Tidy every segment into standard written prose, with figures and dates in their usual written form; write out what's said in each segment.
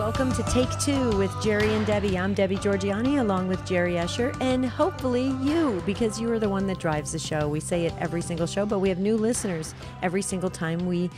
Welcome to Take Two with Jerry and Debbie. I'm Debbie Georgiani along with Jerry Escher and hopefully you, because you are the one that drives the show. We say it every single show, but we have new listeners every single time we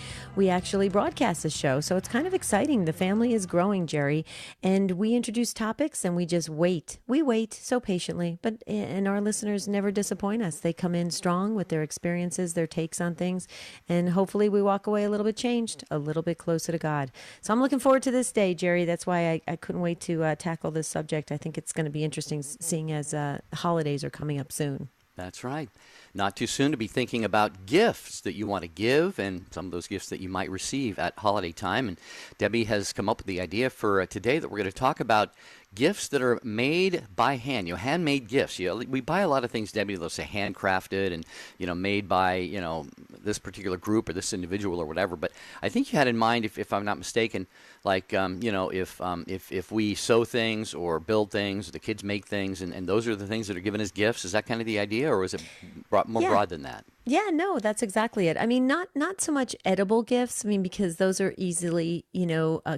actually broadcast the show. So it's kind of exciting. The family is growing, Jerry, and we introduce topics and we just wait. We wait so patiently, and our listeners never disappoint us. They come in strong with their experiences, their takes on things, and hopefully we walk away a little bit changed, a little bit closer to God. So I'm looking forward to this day, Jerry. That's why I couldn't wait to tackle this subject. I think it's going to be interesting seeing as holidays are coming up soon. That's right. Not too soon to be thinking about gifts that you want to give and some of those gifts that you might receive at holiday time. And Debbie has come up with the idea for today that we're going to talk about gifts that are made by hand, handmade gifts. We buy a lot of things, Debbie, they'll say handcrafted and, made by, this particular group or this individual or whatever. But I think you had in mind, if I'm not mistaken, like, if we sew things or build things, or the kids make things, and those are the things that are given as gifts. Is that kind of the idea, or is it more broad than that? Yeah, no, that's exactly it. I mean, not so much edible gifts. I mean, because those are easily,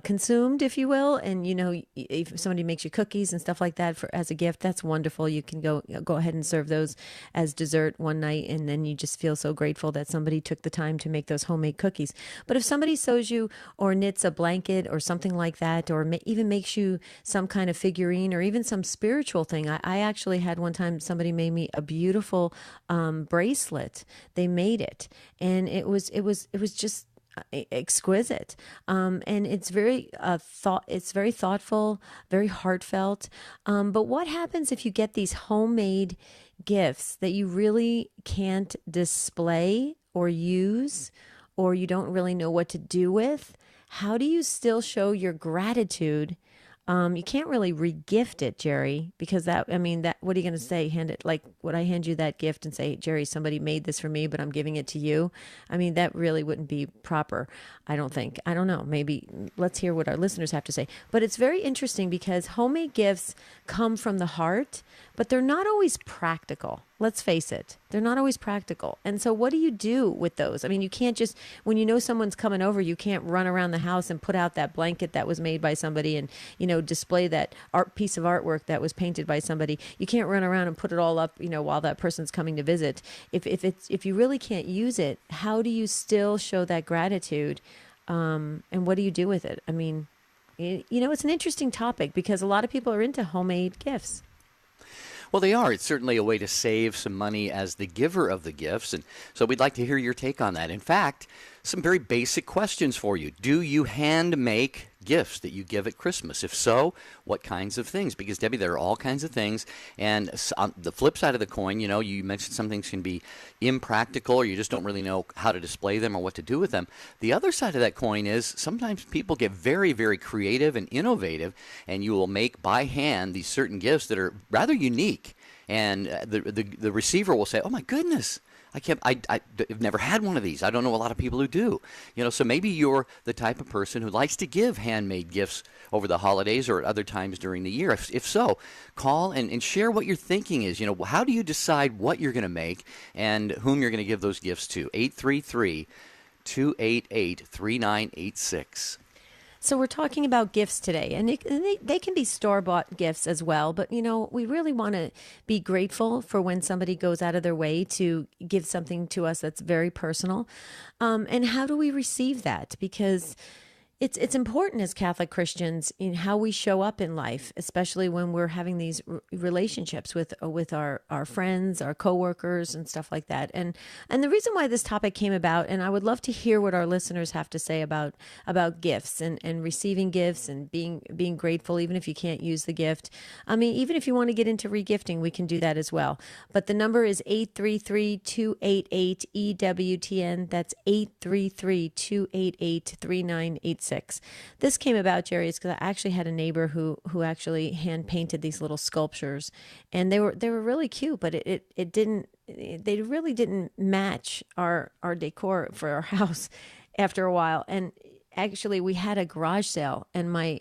consumed, if you will. And, if somebody makes you cookies and stuff like that as a gift, that's wonderful. You can go ahead and serve those as dessert one night. And then you just feel so grateful that somebody took the time to make those homemade cookies. But if somebody sews you or knits a blanket or something like that, or even makes you some kind of figurine or even some spiritual thing. I actually had one time somebody made me a beautiful bracelet. They made it, and it was just exquisite, and it's very very thoughtful, very heartfelt. But what happens if you get these homemade gifts that you really can't display or use, or you don't really know what to do with? How do you still show your gratitude? You can't really re-gift it, Jerry, because what are you going to say? Would I hand you that gift and say, Jerry, somebody made this for me, but I'm giving it to you? I mean, that really wouldn't be proper, I don't think. I don't know. Maybe let's hear what our listeners have to say. But it's very interesting because homemade gifts come from the heart, but they're not always practical. Let's face it. They're not always practical. And so what do you do with those? I mean, you can't just, when you know someone's coming over, you can't run around the house and put out that blanket that was made by somebody and, display that piece of artwork that was painted by somebody. You can't run around and put it all up, while that person's coming to visit. If you really can't use it, how do you still show that gratitude? And what do you do with it? I mean, it's an interesting topic because a lot of people are into homemade gifts. Well, they are. It's certainly a way to save some money as the giver of the gifts. And so we'd like to hear your take on that. In fact, some very basic questions for you. Do you hand make gifts that you give at Christmas? If so, what kinds of things? Because, Debbie, there are all kinds of things. And on the flip side of the coin, you mentioned some things can be impractical or you just don't really know how to display them or what to do with them. The other side of that coin is sometimes people get very, very creative and innovative, and you will make by hand these certain gifts that are rather unique. And the receiver will say, oh, my goodness, I've never had one of these. I don't know a lot of people who do. So maybe you're the type of person who likes to give handmade gifts over the holidays or at other times during the year. If so, call and share what your thinking is. How do you decide what you're going to make and whom you're going to give those gifts to? 833-288-3986. So we're talking about gifts today, and they can be store-bought gifts as well. But, we really want to be grateful for when somebody goes out of their way to give something to us that's very personal. And how do we receive that? Because it's important as Catholic Christians in how we show up in life, especially when we're having these relationships with our friends, our coworkers, and stuff like that. And the reason why this topic came about, and I would love to hear what our listeners have to say about gifts and receiving gifts and being grateful, even if you can't use the gift. I mean, even if you want to get into regifting, we can do that as well. But the number is 833-288-EWTN. That's 833-288-3986. This came about, Jerry, is because I actually had a neighbor who actually hand painted these little sculptures, and they were really cute, but they really didn't match our decor for our house after a while. And actually, we had a garage sale, and my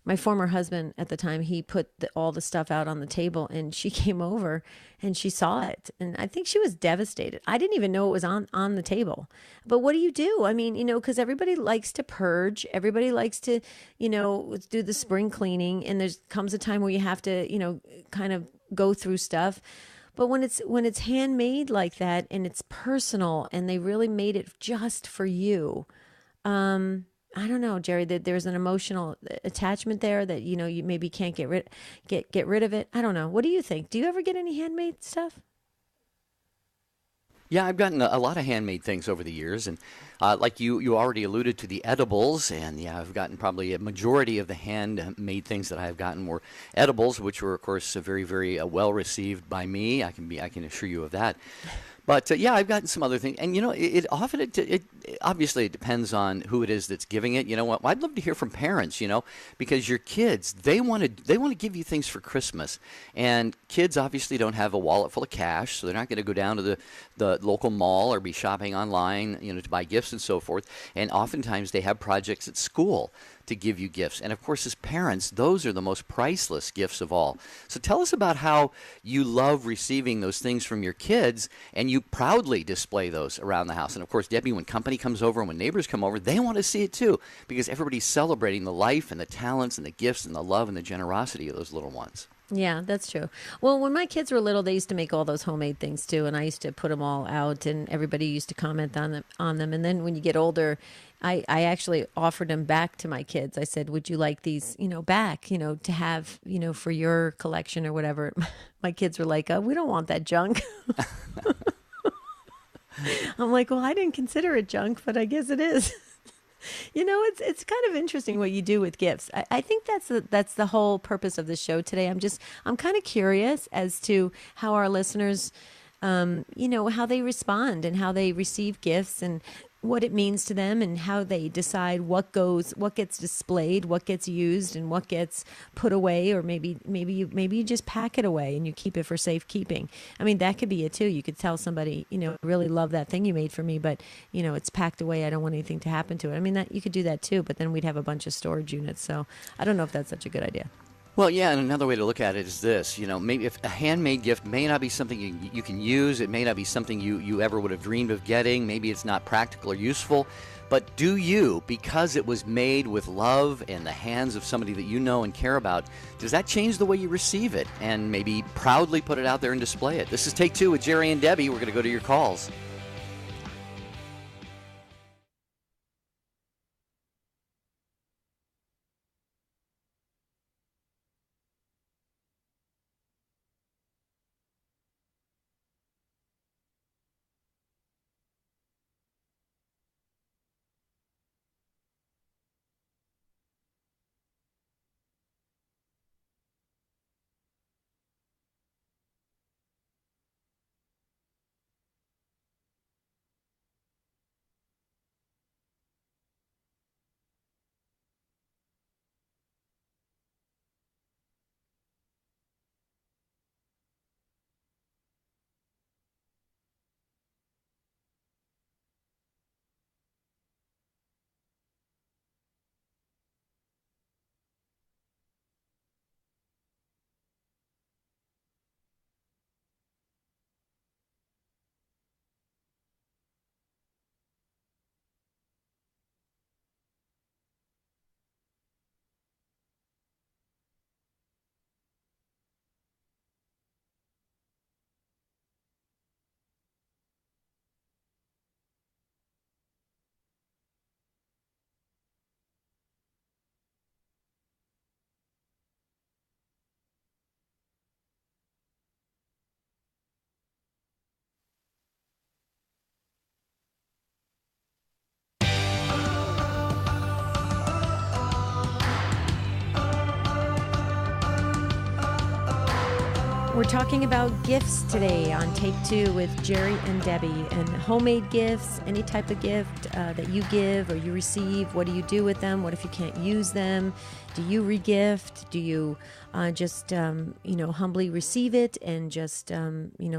my former husband at the time, he put all the stuff out on the table, and she came over and she saw it, and I think she was devastated. I didn't even know it was on the table. But what do you do? I mean, because everybody likes to purge, everybody likes to, do the spring cleaning, and there's comes a time where you have to, kind of go through stuff. But when it's handmade like that, and it's personal, and they really made it just for you, I don't know, Jerry, that there's an emotional attachment there that you maybe can't get rid of it. I don't know. What do you think? Do you ever get any handmade stuff? Yeah, I've gotten a lot of handmade things over the years, and like you already alluded to the edibles, and yeah, I've gotten probably a majority of the handmade things that I've gotten were edibles, which were, of course, very, very well received by me. I can assure you of that. But yeah, I've gotten some other things, and it often it obviously it depends on who it is that's giving it. You know what? I'd love to hear from parents, because your kids they want to give you things for Christmas, and kids obviously don't have a wallet full of cash, so they're not going to go down to the local mall or be shopping online, to buy gifts and so forth. And oftentimes they have projects at school to give you gifts. And of course, as parents, those are the most priceless gifts of all. So tell us about how you love receiving those things from your kids, and you proudly display those around the house. And of course, Debbie, when company comes over and when neighbors come over, they want to see it too, because everybody's celebrating the life and the talents and the gifts and the love and the generosity of those little ones. Yeah, that's true. Well, when my kids were little, they used to make all those homemade things too, and I used to put them all out, and everybody used to comment on them. And then when you get older, I actually offered them back to my kids. I said, "Would you like these, back, to have, for your collection or whatever?" My kids were like, "We don't want that junk." I'm like, "Well, I didn't consider it junk, but I guess it is." It's kind of interesting what you do with gifts. I think that's the whole purpose of the show today. I'm kind of curious as to how our listeners, how they respond and how they receive gifts and what it means to them and how they decide what gets displayed, what gets used, and what gets put away, or maybe you just pack it away and you keep it for safekeeping. I mean, that could be it too. You could tell somebody, I really love that thing you made for me, but it's packed away. I don't want anything to happen to it. I mean, that you could do that too, but then we'd have a bunch of storage units. So I don't know if that's such a good idea. Well, yeah, and another way to look at it is this, maybe if a handmade gift may not be something you can use, it may not be something you ever would have dreamed of getting, maybe it's not practical or useful, but do you, because it was made with love in the hands of somebody that you know and care about, does that change the way you receive it and maybe proudly put it out there and display it? This is Take Two with Jerry and Debbie. We're going to go to your calls. We're talking about gifts today on Take Two with Jerry and Debbie, and homemade gifts, any type of gift that you give or you receive. What do you do with them? What if you can't use them? Do you regift? Do you just, humbly receive it and just,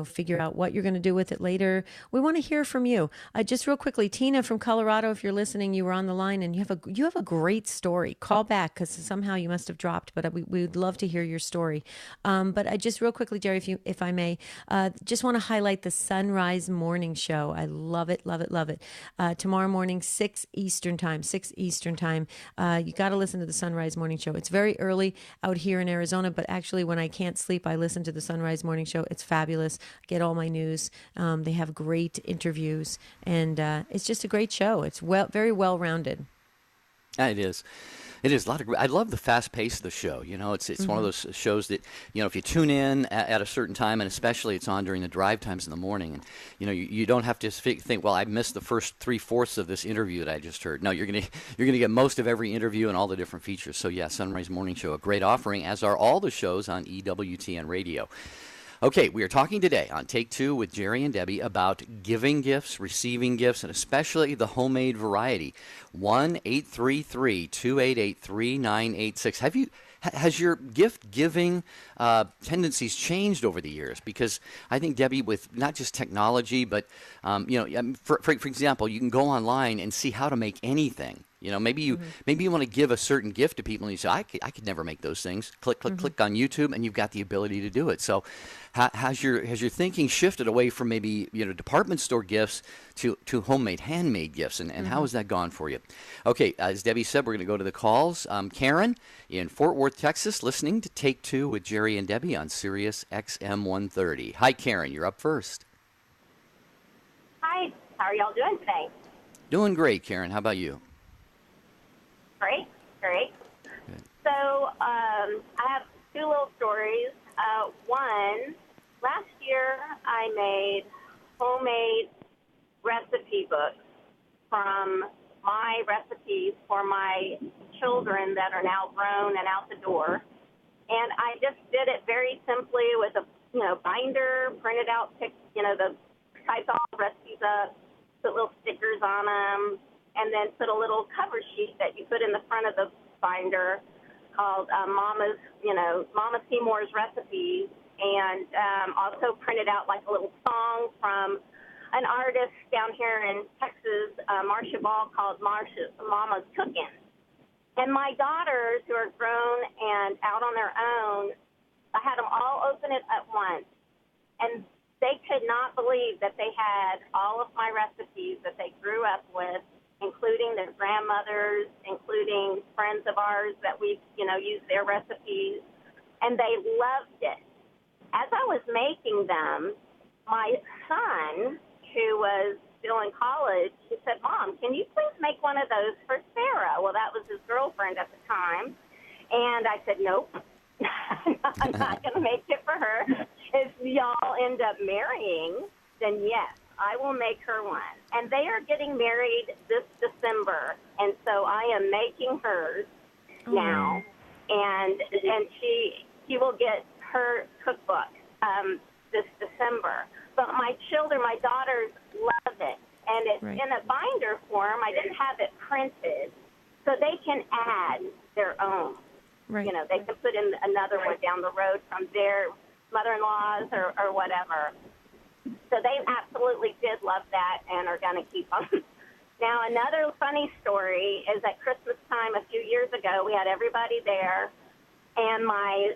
figure out what you're going to do with it later? We want to hear from you. Just real quickly, Tina from Colorado, if you're listening, you were on the line and you have a great story. Call back because somehow you must have dropped, but we'd love to hear your story. But I just real quickly, Jerry, if I may, just want to highlight the Sunrise Morning Show. I love it, love it, love it. Tomorrow morning, 6 Eastern time. You got to listen to the Sunrise Morning Show. It's very early out here in Arizona, but actually when I can't sleep, I listen to the Sunrise Morning Show. It's fabulous. I get all my news. They have great interviews, and it's just a great show. It's very well-rounded. It is. It is a lot of. I love the fast pace of the show. It's one of those shows that if you tune in at a certain time, and especially it's on during the drive times in the morning, and you don't have to think, well, I missed the first 3/4 of this interview that I just heard. No, you're gonna get most of every interview and all the different features. So yeah, Sunrise Morning Show, a great offering, as are all the shows on EWTN Radio. Okay, we are talking today on Take Two with Jerry and Debbie about giving gifts, receiving gifts, and especially the homemade variety. 1-833-288-3986. Has your gift giving tendencies changed over the years? Because I think, Debbie, with not just technology, but for example, you can go online and see how to make anything. Maybe you want to give a certain gift to people, and you say, I could never make those things. Click on YouTube, and you've got the ability to do it. So, has your thinking shifted away from maybe department store gifts to homemade, handmade gifts, and how has that gone for you? Okay, as Debbie said, we're going to go to the calls. Karen in Fort Worth, Texas, listening to Take Two with Jerry and Debbie on Sirius XM 130. Hi, Karen. You're up first. Hi. How are y'all doing today? Doing great, Karen. How about you? Great. Good. So I have two little stories. One, last year I made homemade recipe books from my recipes for my children that are now grown and out the door. And I just did it very simply with a binder, printed out, typed all the recipes up, put little stickers on them, and then put a little cover sheet that you put in the front of the binder called Mama Seymour's Recipes, and also printed out like a little song from an artist down here in Texas, Marcia Ball, called Mama's Cookin'. And my daughters, who are grown and out on their own, I had them all open it at once, and they could not believe that they had all of my recipes that they grew up with, including their grandmothers, including friends of ours that we've, used their recipes, and they loved it. As I was making them, my son, who was still in college, he said, Mom, can you please make one of those for Sarah? Well, that was his girlfriend at the time. And I said, nope, I'm not going to make it for her. If y'all end up marrying, then yes, I will make her one. And they are getting married this December, and so I am making hers now. And she will get her cookbook this December. But my daughters love it, and it's in a binder form. I didn't have it printed, so they can add their own. Right. They can put in another one down the road from their mother-in-laws or whatever. So they absolutely did love that and are going to keep them. Now, another funny story is at Christmas time a few years ago, we had everybody there, and my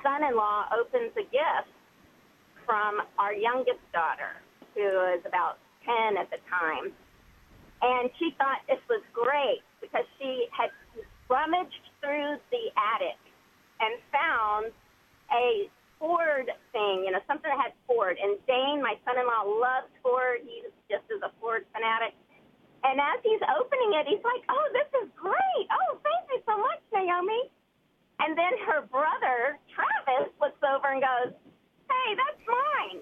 son-in-law opens a gift from our youngest daughter, who is about 10 at the time. And she thought this was great because she had rummaged through the attic and found a Ford thing, something that had Ford. And Dane, my son-in-law, loves Ford. He just is a Ford fanatic. And as he's opening it, he's like, oh, this is great. Oh, thank you so much, Naomi. And then her brother, Travis, looks over and goes, hey, that's mine.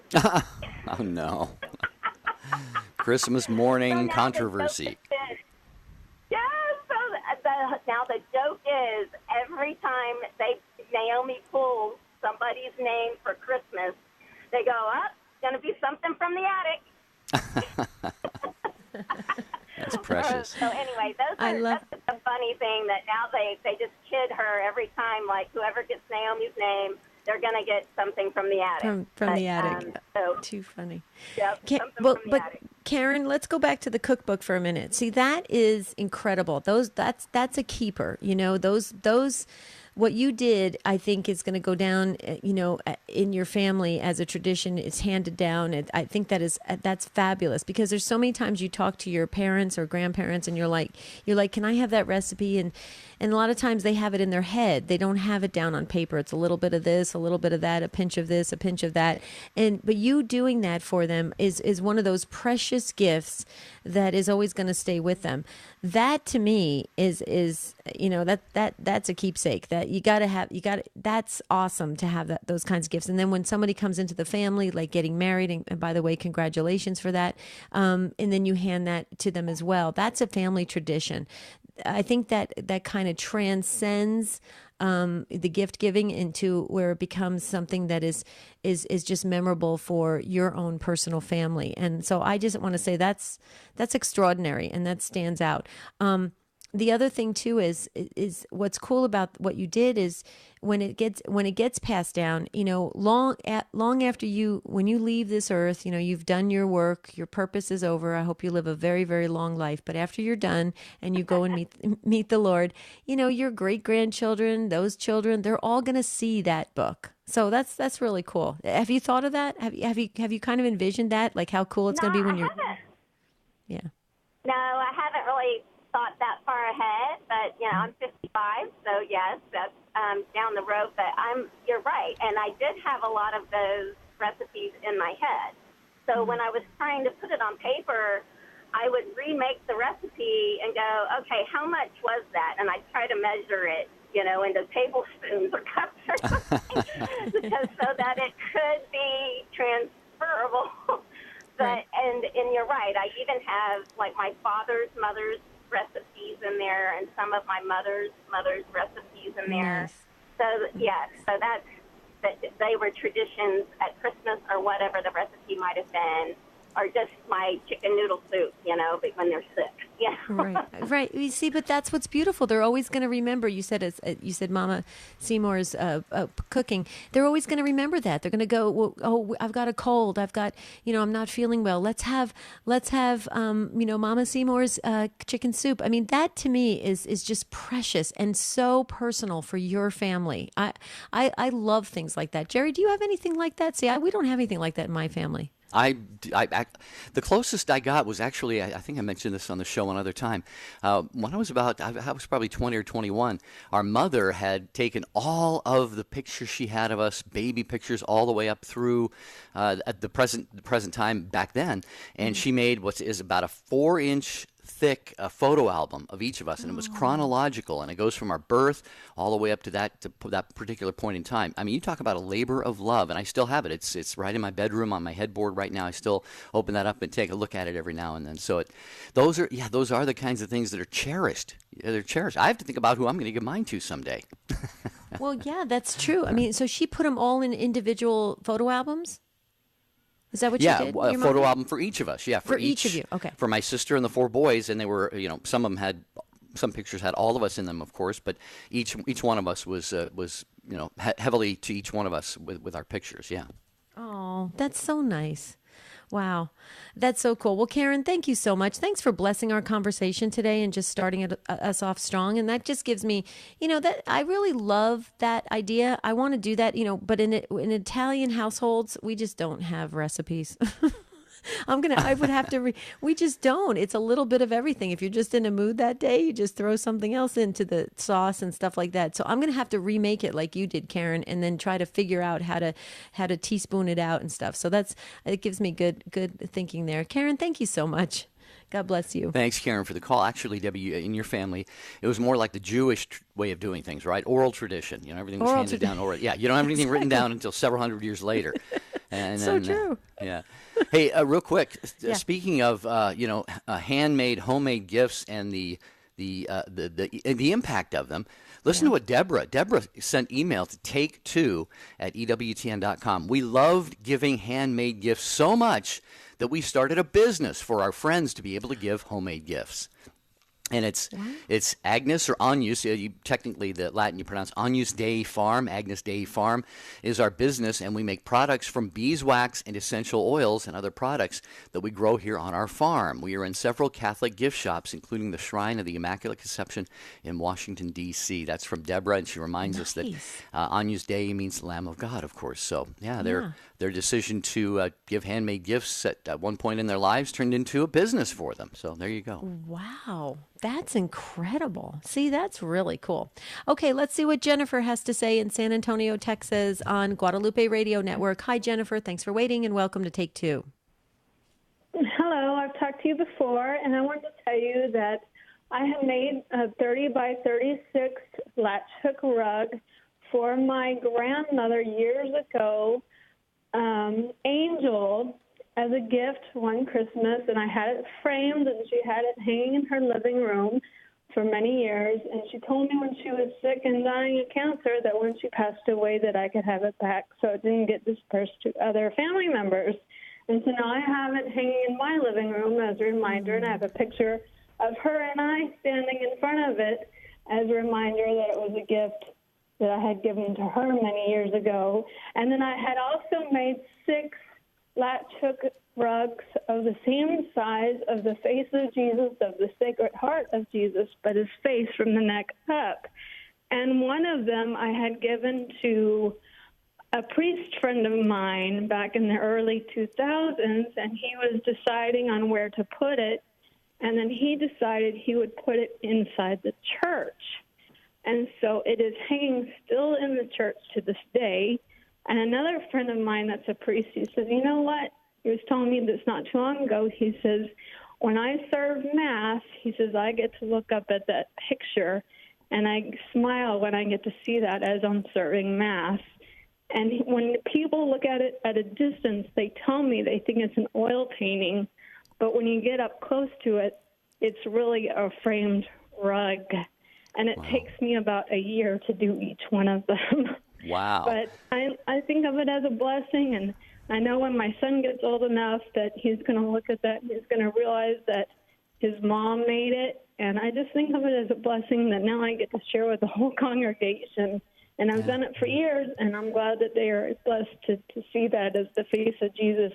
Oh, no. Christmas morning controversy. Yeah, so now the joke is every time Naomi pulls somebody's name for Christmas, they go, oh, it's going to be something from the attic. That's precious. So anyway, that's a funny thing that now they just kid her every time, like whoever gets Naomi's name, they're going to get something from the attic. From the attic. So, too funny. Yep, something well, from the but attic. Karen, let's go back to the cookbook for a minute. See, that is incredible. That's a keeper. You know, those what you did, I think, is going to go down, in your family as a tradition. It's handed down. I think that's fabulous, because there's so many times you talk to your parents or grandparents and you're like, can I have that recipe? And a lot of times they have it in their head. They don't have it down on paper. It's a little bit of this, a little bit of that, a pinch of this, a pinch of that. But you doing that for them is one of those precious gifts that is always going to stay with them. That to me is that's a keepsake that that's awesome to have those kinds of gifts. And then when somebody comes into the family, like getting married, and by the way, congratulations for that. And then you hand that to them as well. That's a family tradition. I think that kind of transcends the gift giving into where it becomes something that is just memorable for your own personal family. And so I just want to say that's extraordinary, and that stands out. The other thing too is what's cool about what you did is when it gets passed down, long after when you leave this earth, you've done your work, your purpose is over. I hope you live a very, very long life. But after you're done and you go and meet the Lord, your great grandchildren, those children, they're all going to see that book. So that's really cool. Have you thought of that? Have you kind of envisioned that, like how cool it's going to be when you're? Haven't. Yeah. No, I haven't really thought that far ahead, but I'm 55, so yes, that's down the road. But you're right, and I did have a lot of those recipes in my head. So when I was trying to put it on paper, I would remake the recipe and go, okay, how much was that? And I'd try to measure it, into tablespoons or cups or something, because so that it could be transferable. But and you're right, I even have like my mother's recipes in there, and some of my mother's recipes in there. Nice. So yes, so that they were traditions at Christmas or whatever the recipe might have been, or just my chicken noodle soup, when they're sick. Yeah. Right. You see, but that's what's beautiful. They're always going to remember. You said Mama Seymour's cooking. They're always going to remember that. They're going to go, well, oh, I've got a cold. I've got, I'm not feeling well. Let's have, Mama Seymour's chicken soup. I mean, that to me is just precious and so personal for your family. I love things like that. Jerry, do you have anything like that? See, we don't have anything like that in my family. The closest I got was actually, I think I mentioned this on the show another time. When I was probably 20 or 21, our mother had taken all of the pictures she had of us, baby pictures, all the way up through at the present time back then, and she made what is about a 4-inch thick photo album of each of us, and it was chronological, and it goes from our birth all the way up to that particular point in time. I mean, you talk about a labor of love, and I still have it. It's right in my bedroom on my headboard right now. I still open that up and take a look at it every now and then. So those are the kinds of things that are cherished. They're cherished. I have to think about who I'm going to give mine to someday. Well, yeah, that's true. I mean, so she put them all in individual photo albums? Is that what you did? Yeah, a photo album for each of us. Yeah, for each of you. Okay. For my sister and the 4 boys, and they were, some pictures had all of us in them, of course, but each one of us was heavily to each one of us with our pictures. Yeah. Oh, that's so nice. Wow. That's so cool. Well, Karen, thank you so much. Thanks for blessing our conversation today and just starting us off strong. And that just gives me, that I really love that idea. I want to do that, but in Italian households, we just don't have recipes. I would have to, we just don't. It's a little bit of everything. If you're just in a mood that day, you just throw something else into the sauce and stuff like that. So I'm going to have to remake it like you did, Karen, and then try to figure out how to teaspoon it out and stuff. So it gives me good thinking there. Karen, thank you so much. God bless you. Thanks, Karen, for the call. Actually, Debbie, in your family, it was more like the Jewish way of doing things, right? Oral tradition. Everything was handed down orally. Yeah, you don't have anything written down until several hundred years later. And so true. Yeah. Hey, real quick, Yeah. speaking of, handmade, homemade gifts and the the impact of them. Listen to what Deborah sent email to take2@ewtn.com. We loved giving handmade gifts so much that we started a business for our friends to be able to give homemade gifts. And it's Agnes or Agnus. Technically, the Latin you pronounce Agnus Dei Farm. Agnes Dei Farm is our business, and we make products from beeswax and essential oils and other products that we grow here on our farm. We are in several Catholic gift shops, including the Shrine of the Immaculate Conception in Washington, D.C. That's from Deborah, and she reminds us that Agnus Dei means Lamb of God, of course. So, their decision to give handmade gifts at one point in their lives turned into a business for them. So there you go. Wow. That's incredible. See, that's really cool. Okay, let's see what Jennifer has to say in San Antonio, Texas on Guadalupe Radio Network. Hi, Jennifer. Thanks for waiting and welcome to Take Two. Hello. I've talked to you before, and I wanted to tell you that I have made a 30 by 36 latch hook rug for my grandmother years ago, Angel, as a gift one Christmas, and I had it framed, and she had it hanging in her living room for many years. And she told me when she was sick and dying of cancer that when she passed away that I could have it back so it didn't get dispersed to other family members. And so now I have it hanging in my living room as a reminder, and I have a picture of her and I standing in front of it as a reminder that it was a gift that I had given to her many years ago. And then I had also made 6 latch hook rugs of the same size of the face of Jesus, of the Sacred Heart of Jesus, but his face from the neck up. And one of them I had given to a priest friend of mine back in the early 2000s, and he was deciding on where to put it. And then he decided he would put it inside the church. And so it is hanging still in the church to this day. And another friend of mine that's a priest, he says, you know what? He was telling me this not too long ago. He says, when I serve Mass, he says, I get to look up at that picture, and I smile when I get to see that as I'm serving Mass. And when people look at it at a distance, they tell me they think it's an oil painting. But when you get up close to it, it's really a framed rug. And it takes me about a year to do each one of them. Wow. But I think of it as a blessing, and I know when my son gets old enough that he's going to look at that and he's going to realize that his mom made it. And I just think of it as a blessing that now I get to share with the whole congregation. And I've done it for years, and I'm glad that they are blessed to see that as the face of Jesus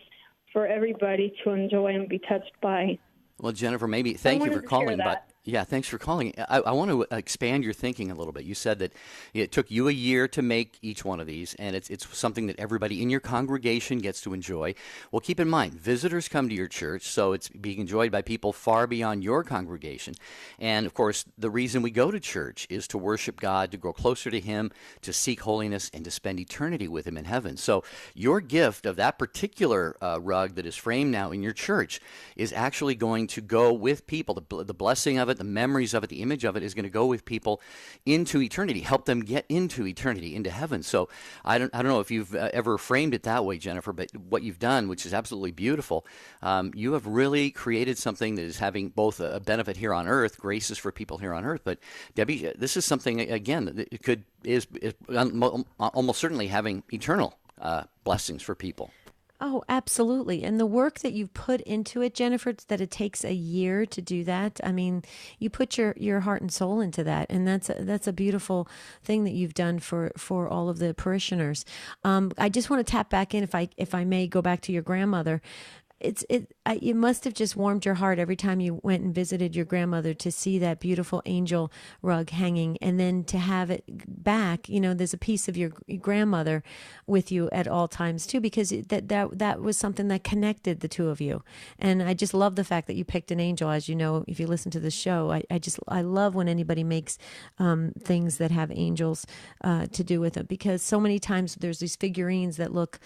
for everybody to enjoy and be touched by. Well, Jennifer, maybe thank you for calling, but yeah, thanks for calling. I want to expand your thinking a little bit. You said that it took you a year to make each one of these, and it's something that everybody in your congregation gets to enjoy. Well, keep in mind, visitors come to your church, so it's being enjoyed by people far beyond your congregation. And, of course, the reason we go to church is to worship God, to grow closer to Him, to seek holiness, and to spend eternity with Him in heaven. So your gift of that particular rug that is framed now in your church is actually going to go with people. The blessing of it, the memories of it, the image of it is going to go with people into eternity, help them get into eternity, into heaven. So I don't know if you've ever framed it that way, Jennifer, but what you've done, which is absolutely beautiful, you have really created something that is having both a benefit here on earth, graces for people here on earth, but Debbie, this is something, again, that it is almost certainly having eternal blessings for people. Oh, absolutely. And the work that you've put into it, Jennifer, that it takes a year to do that. I mean, you put your heart and soul into that. And that's a beautiful thing that you've done for all of the parishioners. I just want to tap back in, if I may go back to your grandmother. It must have just warmed your heart every time you went and visited your grandmother to see that beautiful angel rug hanging, and then to have it back. You know, there's a piece of your grandmother with you at all times too, because that was something that connected the two of you. And I just love the fact that you picked an angel. As you know, if you listen to the show, I love when anybody makes things that have angels to do with them, because so many times there's these figurines that look,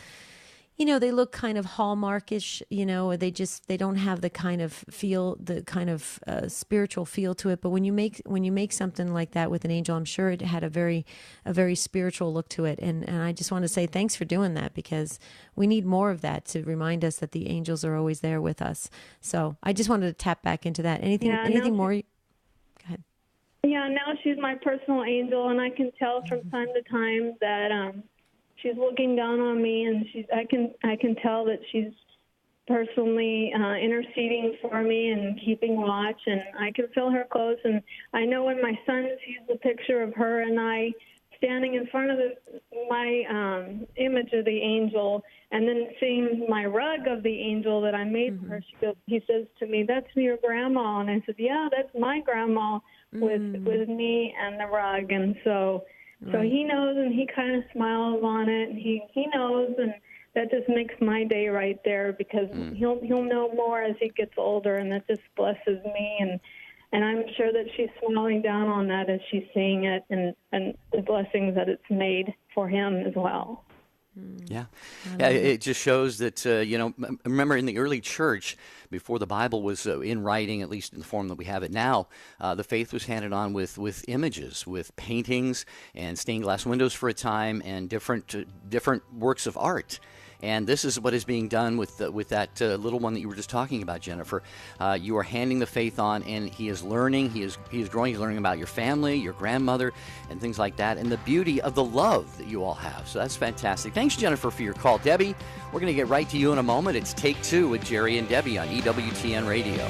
you know, they look kind of Hallmarkish, you know, or they don't have the kind of feel, the kind of spiritual feel to it. But when you make something like that with an angel, I'm sure it had a very spiritual look to it. And I just want to say thanks for doing that, because we need more of that to remind us that the angels are always there with us. So I just wanted to tap back into that. Anything more? Go ahead. Yeah, now she's my personal angel, and I can tell from time to time that she's looking down on me, and I can tell that she's personally interceding for me and keeping watch, and I can feel her close. And I know when my son sees the picture of her and I standing in front of my image of the angel, and then seeing my rug of the angel that I made for her, he says to me, "That's your grandma." And I said, "Yeah, that's my grandma with me and the rug." And so he knows, and he kind of smiles on it, and he knows, and that just makes my day right there, because he'll know more as he gets older, and that just blesses me. And I'm sure that she's smiling down on that as she's seeing it, and the blessings that it's made for him as well. Yeah. It just shows that, remember in the early church, before the Bible was in writing, at least in the form that we have it now, the faith was handed on with images, with paintings and stained glass windows for a time, and different works of art. And this is what is being done with that little one that you were just talking about, Jennifer. You are handing the faith on, and he is learning. He is growing. He's learning about your family, your grandmother, and things like that, and the beauty of the love that you all have. So that's fantastic. Thanks, Jennifer, for your call. Debbie, we're going to get right to you in a moment. It's Take Two with Jerry and Debbie on EWTN Radio.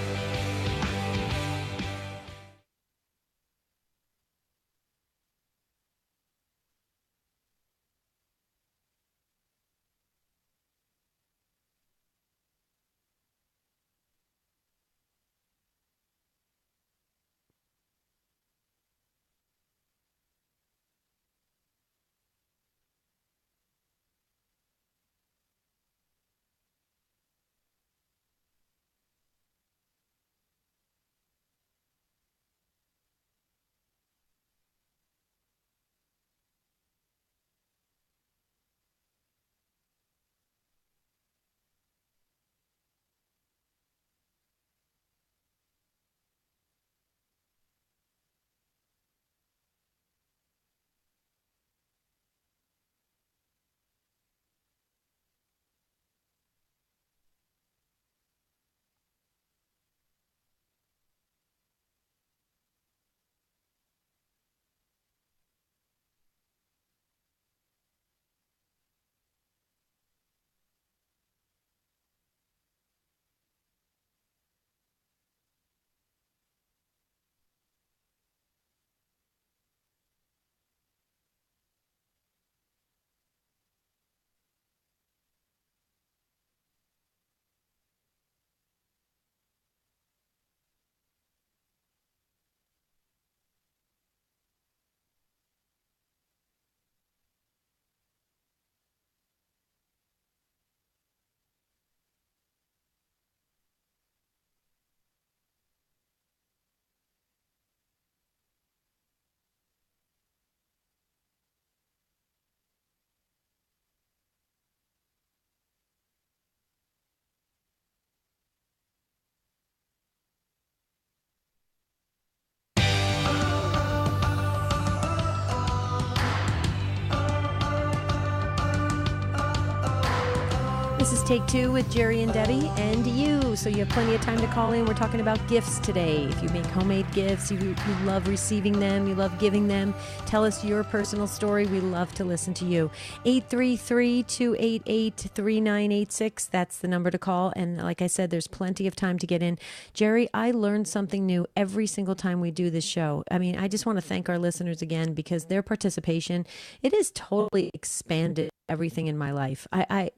This is Take Two with Jerry and Debbie and you. So you have plenty of time to call in. We're talking about gifts today. If you make homemade gifts, you love receiving them, you love giving them, tell us your personal story. We love to listen to you. 833-288-3986. That's the number to call. And like I said, there's plenty of time to get in. Jerry, I learned something new every single time we do this show. I mean, I just want to thank our listeners again, because their participation, it has totally expanded everything in my life. I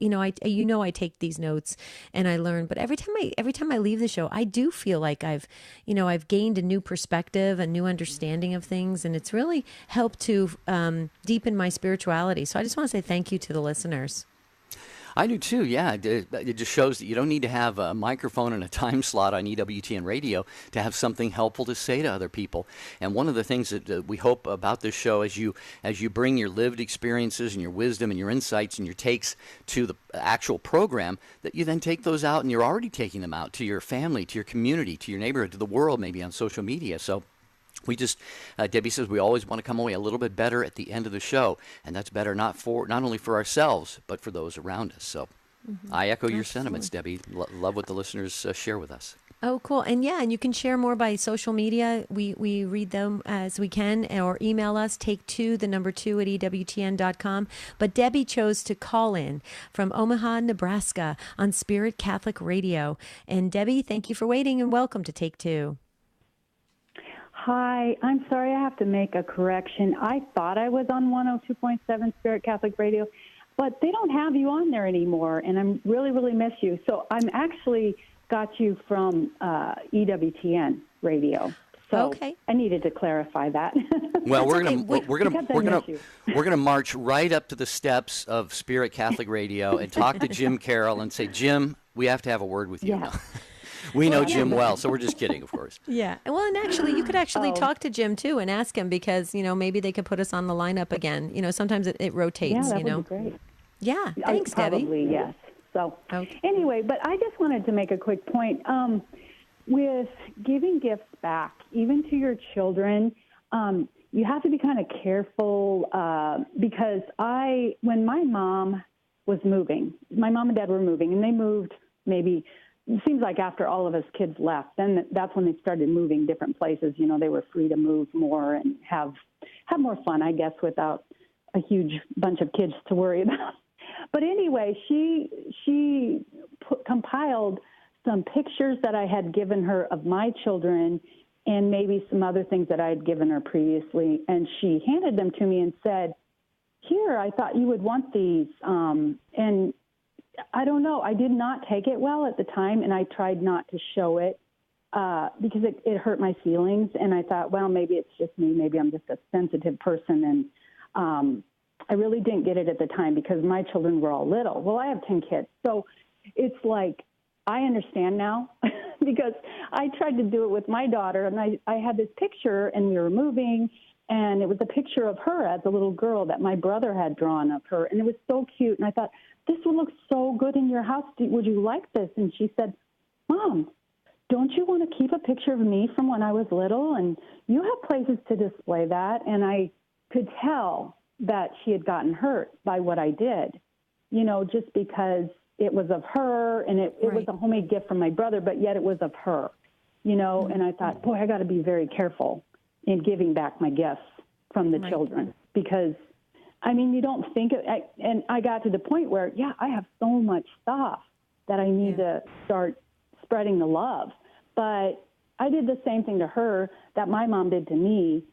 take these notes and I learn, but every time I leave the show, I do feel like I've gained a new perspective, a new understanding of things, and it's really helped to deepen my spirituality. So I just want to say thank you to the listeners. I do too, yeah. It just shows that you don't need to have a microphone and a time slot on EWTN Radio to have something helpful to say to other people. And one of the things that we hope about this show, as you bring your lived experiences and your wisdom and your insights and your takes to the actual program, that you then take those out, and you're already taking them out to your family, to your community, to your neighborhood, to the world, maybe on social media. So we just, Debbie says, we always want to come away a little bit better at the end of the show, and that's better not only for ourselves, but for those around us. So I echo your sentiments, Debbie. Love what the listeners share with us. Oh, cool. And yeah, and you can share more by social media. We read them as we can, or email us, take two, the number two at EWTN.com. But Debbie chose to call in from Omaha, Nebraska on Spirit Catholic Radio. And Debbie, thank you for waiting and welcome to Take Two. Hi, I'm sorry, I have to make a correction. I thought I was on 102.7 Spirit Catholic Radio, but they don't have you on there anymore, and I'm really miss you. So I'm actually got you from EWTN Radio. So okay. I needed to clarify that. Well, That's we're gonna march right up to the steps of Spirit Catholic Radio and talk to Jim Carroll and say, Jim, we have to have a word with you Yeah. now. We know Jim well, so we're just kidding, of course. Yeah. Well, and actually, you could actually talk to Jim, too, and ask him because, maybe they could put us on the lineup again. Sometimes it rotates, Yeah, that would be great. Yeah. Thanks, Debbie. Probably, yes. So Okay. anyway, but I just wanted to make a quick point. With giving gifts back, even to your children, you have to be kind of careful because when my mom was moving, my mom and dad were moving, and they moved maybe, it seems like after all of us kids left, then that's when they started moving different places. They were free to move more and have more fun, I guess, without a huge bunch of kids to worry about. But anyway, she compiled some pictures that I had given her of my children and maybe some other things that I had given her previously. And she handed them to me and said, here, I thought you would want these. And I don't know. I did not take it well at the time, and I tried not to show it because it hurt my feelings. And I thought, well, maybe it's just me. Maybe I'm just a sensitive person. And I really didn't get it at the time because my children were all little. Well, I have 10 kids. So it's like I understand now because I tried to do it with my daughter, and I had this picture, and we were moving, and it was a picture of her as a little girl that my brother had drawn of her, and it was so cute. And I thought, this would look so good in your house. Would you like this? And she said, Mom, don't you want to keep a picture of me from when I was little? And you have places to display that. And I could tell that she had gotten hurt by what I did, just because it was of her, and it was a homemade gift from my brother, but yet it was of her, Mm-hmm. And I thought, boy, I got to be very careful in giving back my gifts from the children because, you don't think of, and I got to the point where, I have so much stuff that I need to start spreading the love. But I did the same thing to her that my mom did to me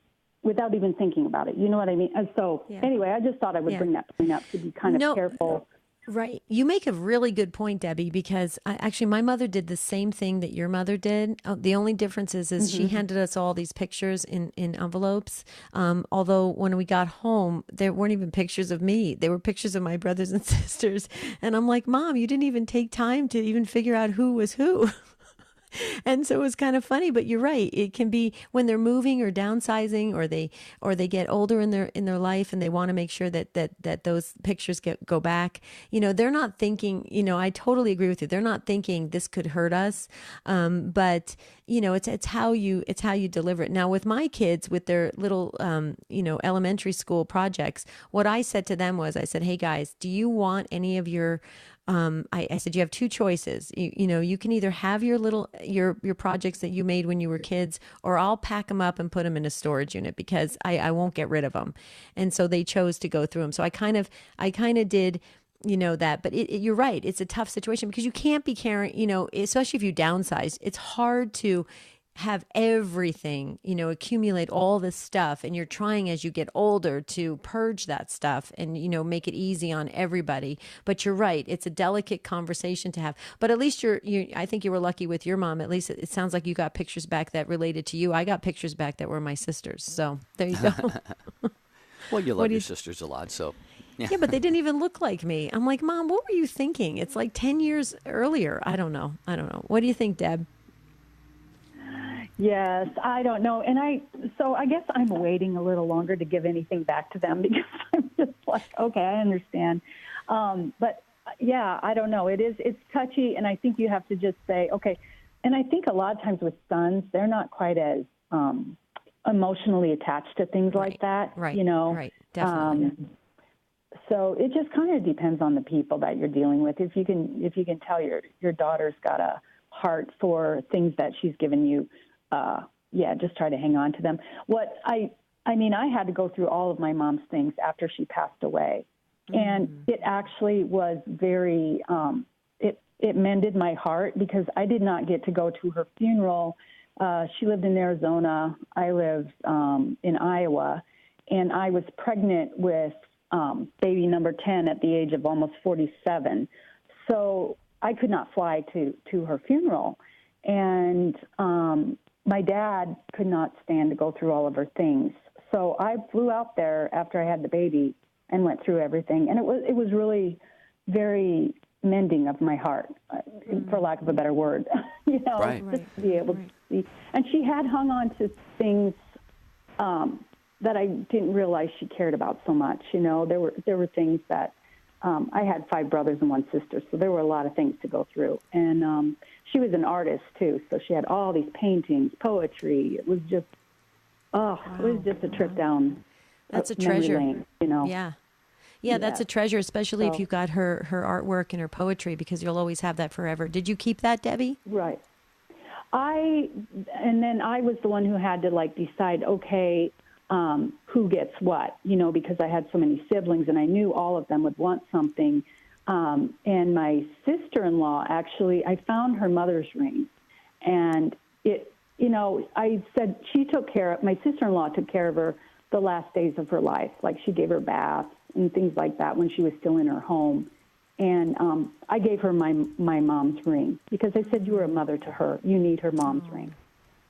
without even thinking about it. You know what I mean? And so anyway, I just thought I would bring that point up to be kind of careful. Right. You make a really good point, Debbie, because actually my mother did the same thing that your mother did. The only difference is she handed us all these pictures in envelopes. Although when we got home, there weren't even pictures of me. They were pictures of my brothers and sisters. And I'm like, Mom, you didn't even take time to even figure out who was who. And so it was kind of funny, but you're right. It can be when they're moving or downsizing, or they get older in their life, and they want to make sure that those pictures go back. They're not thinking. I totally agree with you. They're not thinking this could hurt us, but it's how you deliver it. Now with my kids, with their little elementary school projects, what I said to them was, I said, hey guys, do you want any of your I said, you have two choices. You can either have your projects that you made when you were kids, or I'll pack them up and put them in a storage unit because I won't get rid of them. And so they chose to go through them. So I kind of did, that, but you're right. It's a tough situation because you can't be carrying, especially if you downsize, it's hard to have everything, accumulate all this stuff, and you're trying as you get older to purge that stuff and, make it easy on everybody. But you're right. It's a delicate conversation to have, but at least I think you were lucky with your mom. At least it sounds like you got pictures back that related to you. I got pictures back that were my sisters. So there you go. Well, you love your sisters a lot, so. Yeah, but they didn't even look like me. I'm like, Mom, what were you thinking? It's like 10 years earlier. I don't know. What do you think, Deb? Yes, I don't know. And I guess I'm waiting a little longer to give anything back to them because I'm just like, okay, I understand. But yeah, I don't know. It's touchy. And I think you have to just say, okay. And I think a lot of times with sons, they're not quite as emotionally attached to things like that. Right. Right. Definitely. So it just kind of depends on the people that you're dealing with. If you can tell your daughter's got a heart for things that she's given you, just try to hang on to them. I had to go through all of my mom's things after she passed away. And it actually was very, it mended my heart because I did not get to go to her funeral. She lived in Arizona. I lived in Iowa. And I was pregnant with baby number 10 at the age of almost 47. So I could not fly to her funeral. And my dad could not stand to go through all of her things. So I flew out there after I had the baby and went through everything. And it was really very mending of my heart, for lack of a better word, Right. just to be able to see. And she had hung on to things that I didn't realize she cared about so much. There were things that I had 5 brothers and 1 sister, so there were a lot of things to go through. And she was an artist too, so she had all these paintings, poetry. It was just, it was just a trip down. That's a memory treasure. lane, Yeah, that's a treasure, especially if So- you've got her artwork and her poetry, because you'll always have that forever. Did you keep that, Debbie? Right. And then I was the one who had to decide, okay, who gets what, because I had so many siblings and I knew all of them would want something. And my sister-in-law, actually, I found her mother's ring, and I said my sister-in-law took care of her the last days of her life. Like, she gave her baths and things like that when she was still in her home. And I gave her my mom's ring because I said, you were a mother to her. You need her mom's ring.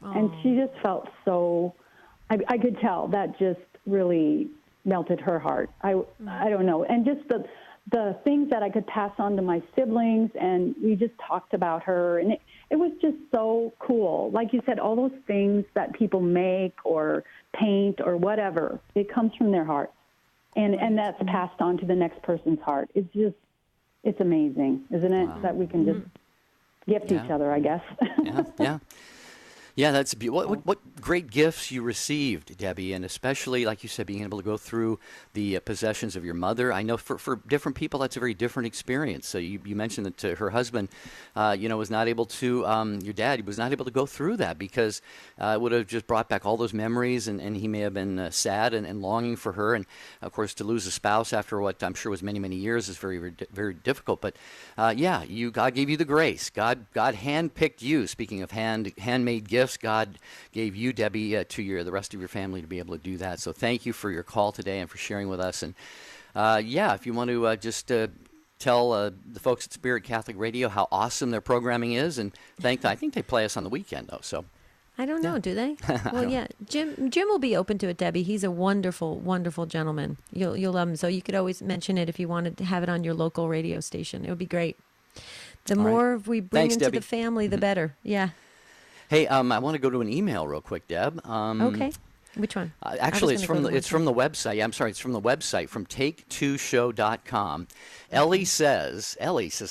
And she just felt so, I could tell that just really melted her heart. I don't know. And just the things that I could pass on to my siblings, and we just talked about her. And it was just so cool. Like you said, all those things that people make or paint or whatever, it comes from their heart. And that's passed on to the next person's heart. It's amazing, isn't it? Wow. That we can just gift each other, I guess. Yeah, that's beautiful. What great gifts you received, Debbie, and especially, like you said, being able to go through the possessions of your mother. I know for different people, that's a very different experience. So you mentioned that her husband, was not able to, your dad was not able to go through that because it would have just brought back all those memories, and he may have been sad and longing for her. And, of course, to lose a spouse after what I'm sure was many, many years is very, very, very difficult. But, God gave you the grace. God handpicked you. Speaking of handmade gifts, God gave you, Debbie, to the rest of your family to be able to do that. So thank you for your call today and for sharing with us. And if you want to just tell the folks at Spirit Catholic Radio how awesome their programming is, and I think they play us on the weekend though. So I don't know, do they? Well, yeah, Jim will be open to it, Debbie. He's a wonderful, wonderful gentleman. You'll love him. So you could always mention it if you wanted to have it on your local radio station. It would be great. The more we bring into Debbie. the family, the better. Yeah. Hey, I want to go to an email real quick, Deb. Okay. Which one? Actually, it's from the website. I'm sorry, it's from the website, from take2show.com. Ellie says,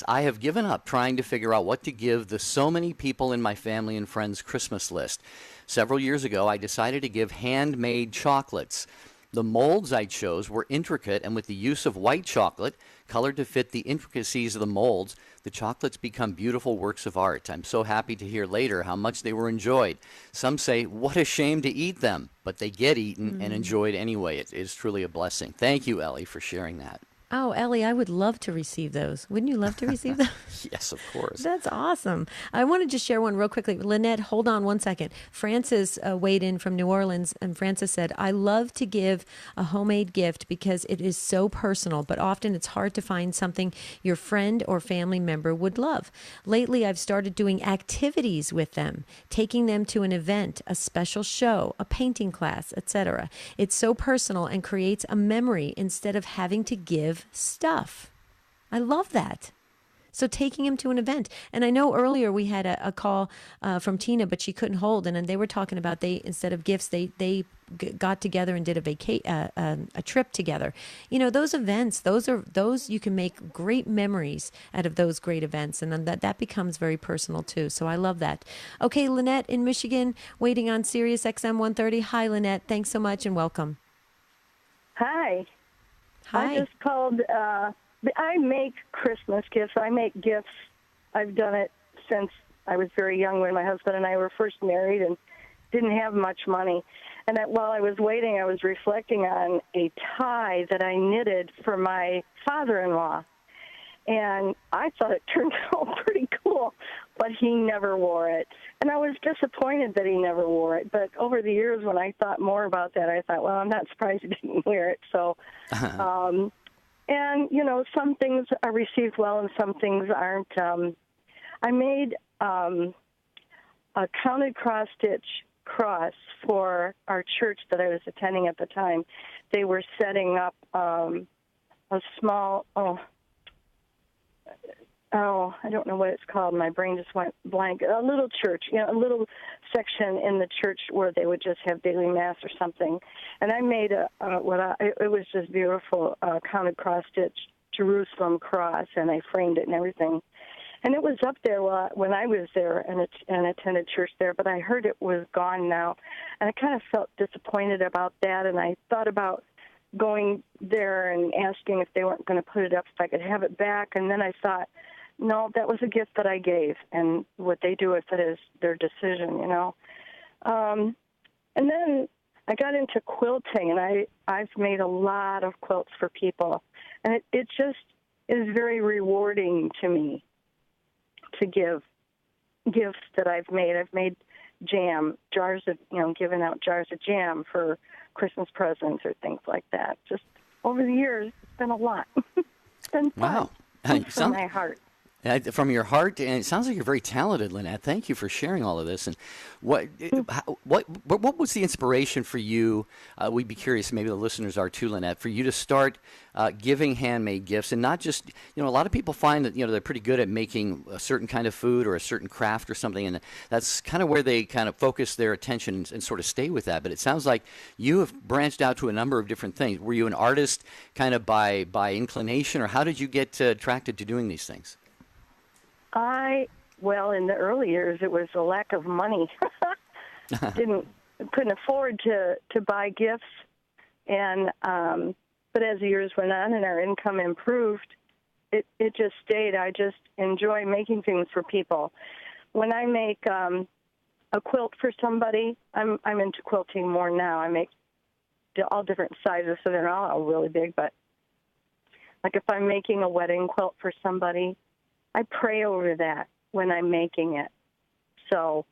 I have given up trying to figure out what to give the so many people in my family and friends Christmas list. Several years ago, I decided to give handmade chocolates. The molds I chose were intricate, and with the use of white chocolate, colored to fit the intricacies of the molds, the chocolates become beautiful works of art. I'm so happy to hear later how much they were enjoyed. Some say, what a shame to eat them, but they get eaten and enjoyed anyway. It is truly a blessing. Thank you, Ellie, for sharing that. Oh, Ellie, I would love to receive those. Wouldn't you love to receive those? Yes, of course. That's awesome. I want to just share one real quickly. Lynette, hold on one second. Frances weighed in from New Orleans, and Frances said, I love to give a homemade gift because it is so personal, but often it's hard to find something your friend or family member would love. Lately, I've started doing activities with them, taking them to an event, a special show, a painting class, etc. It's so personal and creates a memory instead of having to give stuff. I love that. So taking him to an event. And I know earlier we had a call from Tina, but she couldn't hold. And then they were talking about instead of gifts, they got together and did a trip together. You know, those events, those you can make great memories out of those great events. And then that becomes very personal too. So I love that. Okay, Lynette in Michigan, waiting on Sirius XM 130. Hi, Lynette. Thanks so much and welcome. Hi. Hi. I just called. I make Christmas gifts. I make gifts. I've done it since I was very young when my husband and I were first married and didn't have much money. And that while I was waiting, I was reflecting on a tie that I knitted for my father-in-law. And I thought it turned out pretty cool, but he never wore it. And I was disappointed that he never wore it. But over the years, when I thought more about that, I thought, well, I'm not surprised he didn't wear it. So, and, you know, some things are received well and some things aren't. I made a counted cross-stitch cross for our church that I was attending at the time. They were setting up a small, I don't know what it's called. My brain just went blank. A little church, you know, a little section in the church where they would just have daily mass or something. And I made it was just beautiful, counted cross-stitch Jerusalem cross, and I framed it and everything. And it was up there when I was there and attended church there, but I heard it was gone now. And I kind of felt disappointed about that, and I thought about going there and asking if they weren't going to put it up, if I could have it back. And then I thought, no, that was a gift that I gave, and what they do with it is their decision, you know. And then I got into quilting, and I've made a lot of quilts for people. And it just is very rewarding to me to give gifts that I've made. I've made jam, jars of, you know, giving out jars of jam for Christmas presents or things like that. Just over the years, it's been a lot. It's been fun. Wow. From my heart. From your heart, and it sounds like you're very talented, Lynette. Thank you for sharing all of this. And what was the inspiration for you? We'd be curious, maybe the listeners are too, Lynette, for you to start giving handmade gifts, and not just, you know, a lot of people find that, you know, they're pretty good at making a certain kind of food or a certain craft or something, and that's kind of where they kind of focus their attention and sort of stay with that. But it sounds like you have branched out to a number of different things. Were you an artist kind of by inclination, or how did you get attracted to doing these things? Well, in the early years, it was a lack of money. Couldn't afford to buy gifts, and but as the years went on and our income improved, it just stayed. I just enjoy making things for people. When I make a quilt for somebody, I'm into quilting more now. I make all different sizes, so they're not all really big. But like if I'm making a wedding quilt for somebody, I pray over that when I'm making it. So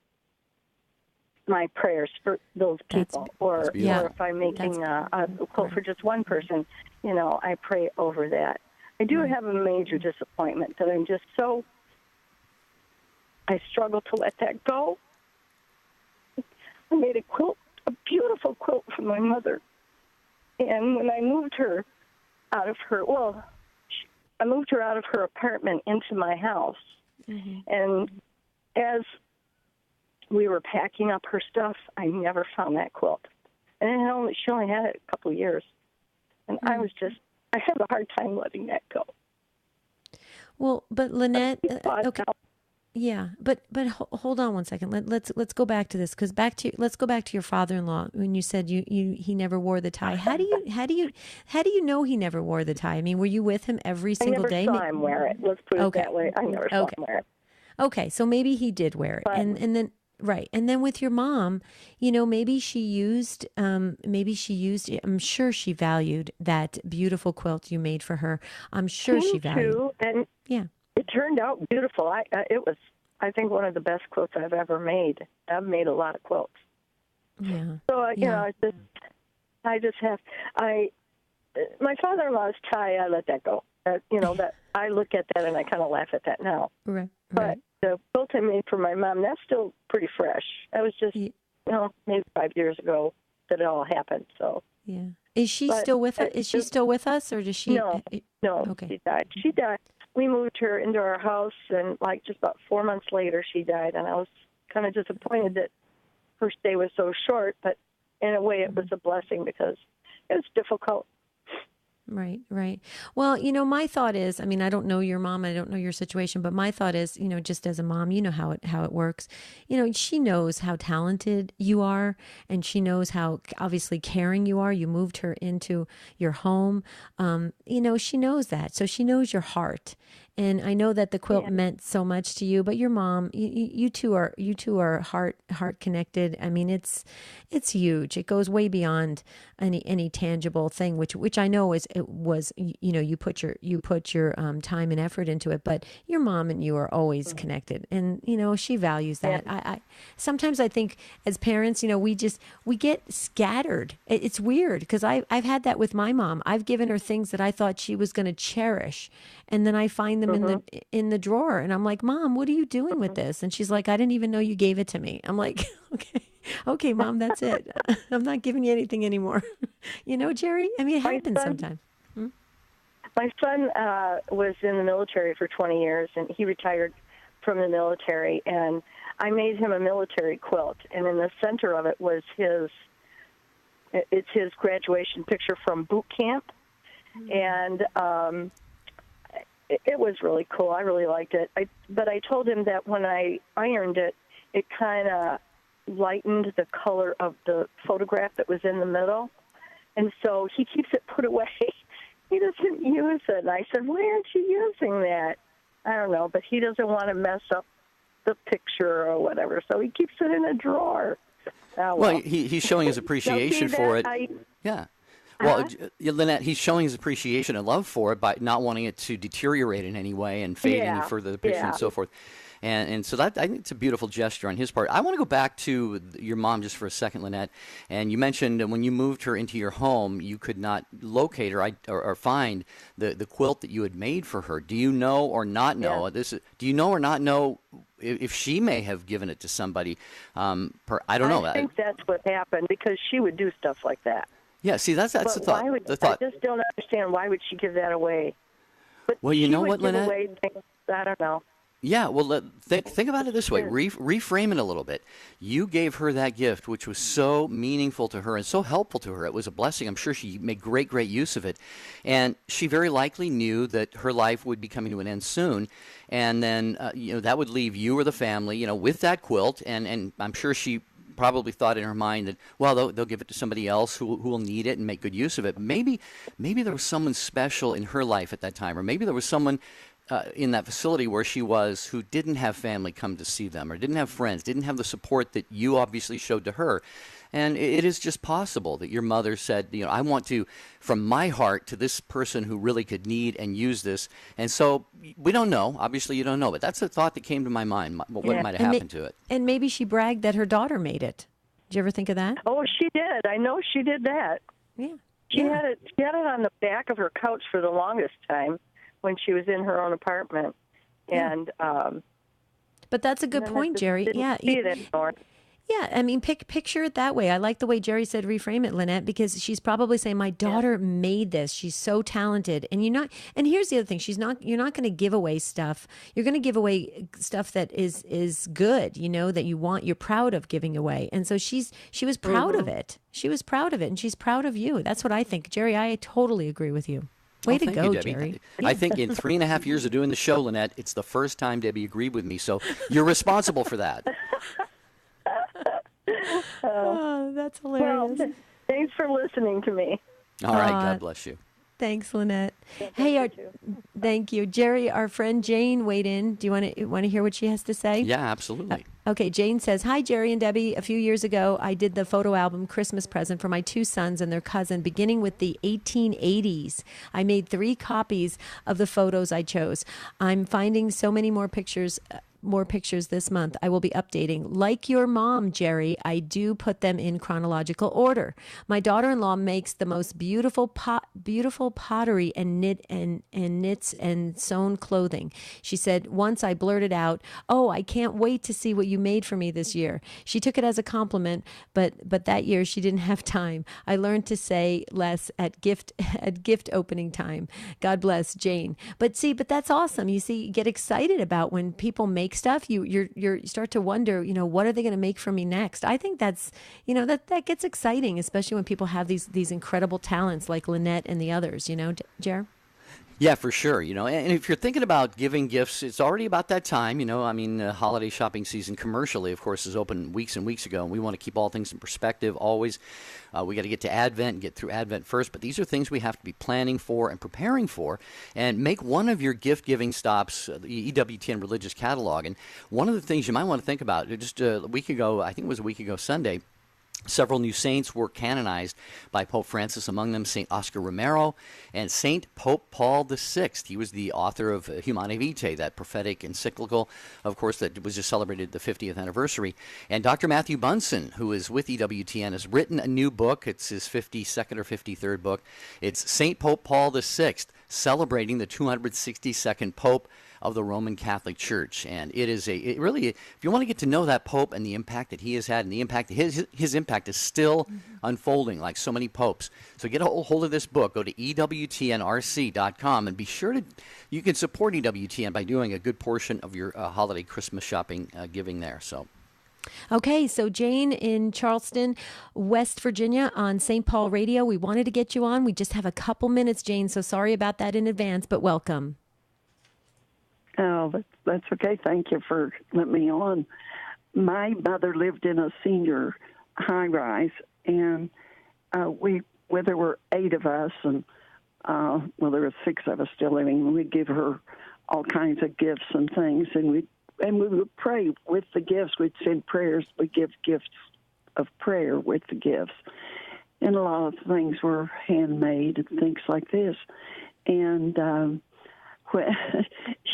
my prayers for those people, or if I'm making a quilt for just one person, you know, I pray over that. I do have a major disappointment that I'm just so, I struggle to let that go. I made a quilt, a beautiful quilt for my mother. And when I moved her out of her, I moved her out of her apartment into my house. Mm-hmm. And as we were packing up her stuff, I never found that quilt. And she only had it a couple of years. And I had a hard time letting that go. Well, but Lynette, okay. Yeah, but hold on one second. Let's go back to this, because let's go back to your father-in-law when you said he never wore the tie. How do you know he never wore the tie? I mean, were you with him every single day? I never saw him wear it. Let's put it that way. I never saw him wear it. Okay, so maybe he did wear it, and then right, and then with your mom, you know, maybe she used. I'm sure she valued that beautiful quilt you made for her. I'm sure she valued. Too, and yeah. It turned out beautiful. It was, I think, one of the best quilts I've ever made. I've made a lot of quilts. Yeah. So, you know, my father-in-law's tie, I let that go. You know, that I look at that and I kind of laugh at that now. Right. But the quilt I made for my mom, that's still pretty fresh. That was just, you know, maybe 5 years ago that it all happened. So. Yeah. Is she still with us? Is she still with us, or does she? No. Okay. She died. We moved her into our house, and like just about 4 months later, she died. And I was kind of disappointed that her stay was so short, but in a way, it was a blessing because it was difficult. Right, right. Well, you know, my thought is, I mean, I don't know your mom, I don't know your situation, but my thought is, you know, just as a mom, you know how it works. You know, she knows how talented you are, and she knows how obviously caring you are. You moved her into your home. You know, she knows that. So she knows your heart. And I know that the quilt meant so much to you, but your mom, you two are heart connected. I mean, it's huge. It goes way beyond any tangible thing, which I know was you put your time and effort into it, but your mom and you are always connected, and she values that. I sometimes I think as parents, we get scattered. It's weird because I've had that with my mom. I've given her things that I thought she was going to cherish, and then I find them in the drawer, and I'm like, Mom, what are you doing with this? And she's like, I didn't even know you gave it to me. I'm like, okay, Mom, that's it. I'm not giving you anything anymore. Jerry. I mean, it happens sometimes. My son was in the military for 20 years, and he retired from the military, and I made him a military quilt, and in the center of it was his graduation picture from boot camp, and it was really cool. I really liked it. But I told him that when I ironed it, it kind of lightened the color of the photograph that was in the middle, and so he keeps it put away. He doesn't use it. And I said, why aren't you using that? I don't know, but he doesn't want to mess up the picture or whatever, so he keeps it in a drawer. Well, he's showing his appreciation for it. Yeah. Well, Lynette, he's showing his appreciation and love for it by not wanting it to deteriorate in any way and fade any further the picture and so forth. And so that, I think it's a beautiful gesture on his part. I want to go back to your mom just for a second, Lynette. And you mentioned when you moved her into your home, you could not locate her or find the quilt that you had made for her. Do you know or not know? Do you know or not know if she may have given it to somebody? I don't know. I think that's what happened because she would do stuff like that. Yeah, see, that's the thought. I just don't understand why would she give that away. But well, you know what, Lynette? I don't know. Yeah, well, think about it this way. Reframe it a little bit. You gave her that gift, which was so meaningful to her and so helpful to her. It was a blessing. I'm sure she made great use of it. And she very likely knew that her life would be coming to an end soon. And then, that would leave you or the family, with that quilt. And I'm sure she probably thought in her mind that, well, they'll give it to somebody else who will need it and make good use of it. Maybe there was someone special in her life at that time, or maybe there was someone in that facility where she was who didn't have family come to see them or didn't have friends, didn't have the support that you obviously showed to her. And it is just possible that your mother said, I want to, from my heart to this person who really could need and use this. And so we don't know. Obviously, you don't know. But that's a thought that came to my mind, what might have happened to it. And maybe she bragged that her daughter made it. Did you ever think of that? Oh, she did. I know she did that. Yeah. She had it on the back of her couch for the longest time when she was in her own apartment. And but that's a good point, Jerry. Yeah. See it anymore. Yeah, I mean, picture it that way. I like the way Jerry said reframe it, Lynette, because she's probably saying, my daughter made this. She's so talented. And and here's the other thing. You're not going to give away stuff. You're going to give away stuff that is good, that you're proud of giving away. And so she was proud of it. She was proud of it, and she's proud of you. That's what I think. Jerry, I totally agree with you. Way to go, you, Jerry. I think in 3.5 years of doing the show, Lynette, it's the first time Debbie agreed with me. So you're responsible for that. Oh, that's hilarious. Well, thanks for listening to me. All right, God bless you. Thanks, Lynette. Thank you. Jerry, our friend Jane weighed in. Do you want to hear what she has to say? Yeah, absolutely. Okay, Jane says, hi, Jerry and Debbie. A few years ago, I did the photo album Christmas present for my two sons and their cousin, beginning with the 1880s. I made 3 copies of the photos I chose. I'm finding so many more pictures this month. I will be updating. Like your mom, Jerry, I do put them in chronological order. My daughter-in-law makes the most beautiful pottery and knits and sewn clothing. She said once I blurted out, "Oh, I can't wait to see what you made for me this year." She took it as a compliment, but that year she didn't have time. I learned to say less at gift opening time. God bless, Jane. But that's awesome. You see, you get excited about when people make stuff. You start to wonder, what are they going to make for me next? I think that's, that gets exciting, especially when people have these incredible talents like Lynette and the others, Jer? Yeah, for sure. And if you're thinking about giving gifts, it's already about that time. Holiday shopping season commercially, of course, is open weeks and weeks ago, and we want to keep all things in perspective always. We got to get to Advent and get through Advent first, but these are things we have to be planning for and preparing for. And make one of your gift-giving stops the EWTN Religious Catalog. And one of the things you might want to think about, just a week ago, I think it was a week ago Sunday, several new saints were canonized by Pope Francis, among them St. Oscar Romero and St. Pope Paul VI. He was the author of Humanae Vitae, that prophetic encyclical, of course, that was just celebrated the 50th anniversary. And Dr. Matthew Bunson, who is with EWTN, has written a new book. It's his 52nd or 53rd book. It's St. Pope Paul VI, celebrating the 262nd Pope of the Roman Catholic Church. And it really, if you want to get to know that Pope and the impact that he has had, and the impact, his impact is still unfolding like so many popes. So get a hold of this book. Go to EWTNRC.com and be sure you can support EWTN by doing a good portion of your holiday Christmas shopping giving there. So. Okay, so Jane in Charleston, West Virginia on St. Paul Radio. We wanted to get you on. We just have a couple minutes, Jane, so sorry about that in advance, but welcome. Oh, that's okay. Thank you for letting me on. My mother lived in a senior high-rise, and there were 8 of us, and there were 6 of us still living, and we'd give her all kinds of gifts and things, and we would pray with the gifts. We'd send prayers. We'd give gifts of prayer with the gifts. And a lot of things were handmade and things like this. And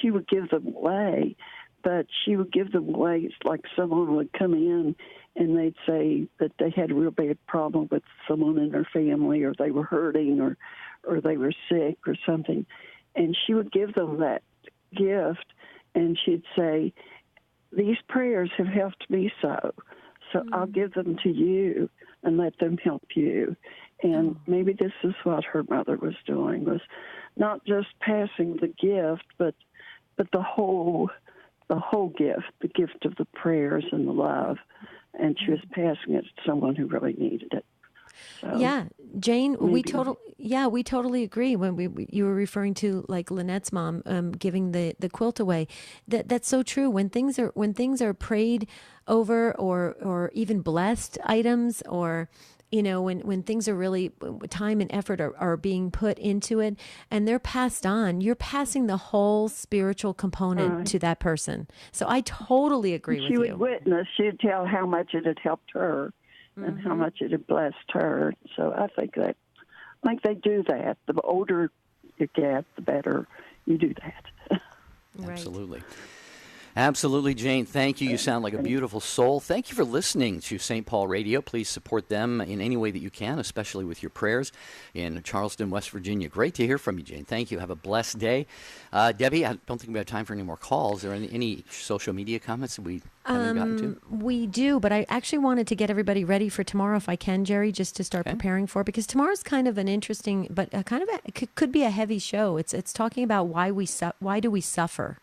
she would give them away, but she would give them away. It's like someone would come in and they'd say that they had a real bad problem with someone in their family, or they were hurting, or they were sick or something. And she would give them that gift, and she'd say, "These prayers have helped me so I'll give them to you and let them help you." And maybe this is what her mother was doing, was not just passing the gift, but the whole gift, the gift of the prayers and the love. And she was passing it to someone who really needed it. So, yeah, Jane, we totally agree. When you were referring to like Lynette's mom giving the quilt away, that's so true. When things are prayed over, or even blessed items, or when things are really, time and effort are being put into it and they're passed on, you're passing the whole spiritual component to that person. So I totally agree with you. She would witness. She'd tell how much it had helped her and how much it had blessed her. So I think they do that. The older you get, the better you do that. Right. Absolutely. Absolutely, Jane. Thank you. You sound like a beautiful soul. Thank you for listening to St. Paul Radio. Please support them in any way that you can, especially with your prayers in Charleston, West Virginia. Great to hear from you, Jane. Thank you. Have a blessed day. Debbie, I don't think we have time for any more calls. Are there any social media comments that we haven't gotten to? We do, but I actually wanted to get everybody ready for tomorrow, if I can, Jerry, just to start preparing for it, because tomorrow's kind of an interesting, but could be a heavy show. It's talking about why do we suffer.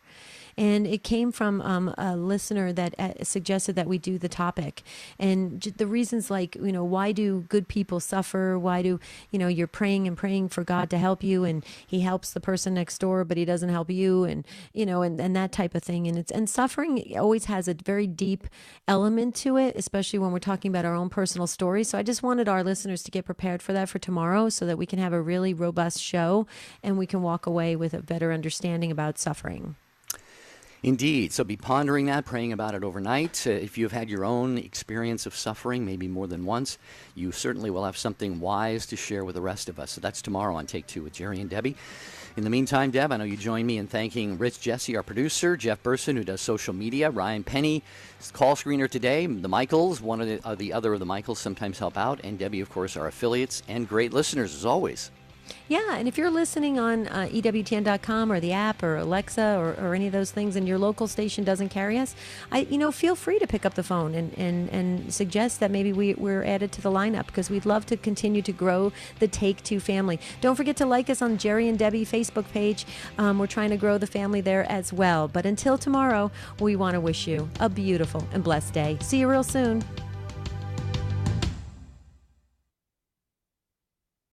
And it came from a listener that suggested that we do the topic. And the reasons, like, why do good people suffer? Why do, you're praying and praying for God to help you, and he helps the person next door, but he doesn't help you, and, and that type of thing. And suffering always has a very deep element to it, especially when we're talking about our own personal stories. So I just wanted our listeners to get prepared for that for tomorrow, so that we can have a really robust show and we can walk away with a better understanding about suffering. Indeed. So be pondering that, praying about it overnight. If you've had your own experience of suffering, maybe more than once, you certainly will have something wise to share with the rest of us. So that's tomorrow on Take Two with Jerry and Debbie. In the meantime, Deb, I know you join me in thanking Rich Jesse, our producer, Jeff Burson, who does social media, Ryan Penny, call screener today, the Michaels, one of the other of the Michaels sometimes help out, and Debbie, of course, our affiliates and great listeners as always. Yeah, and if you're listening on EWTN.com or the app or Alexa or any of those things, and your local station doesn't carry us, feel free to pick up the phone and suggest that maybe we're added to the lineup, because we'd love to continue to grow the Take Two family. Don't forget to like us on Jerry and Debbie Facebook page. We're trying to grow the family there as well. But until tomorrow, we want to wish you a beautiful and blessed day. See you real soon.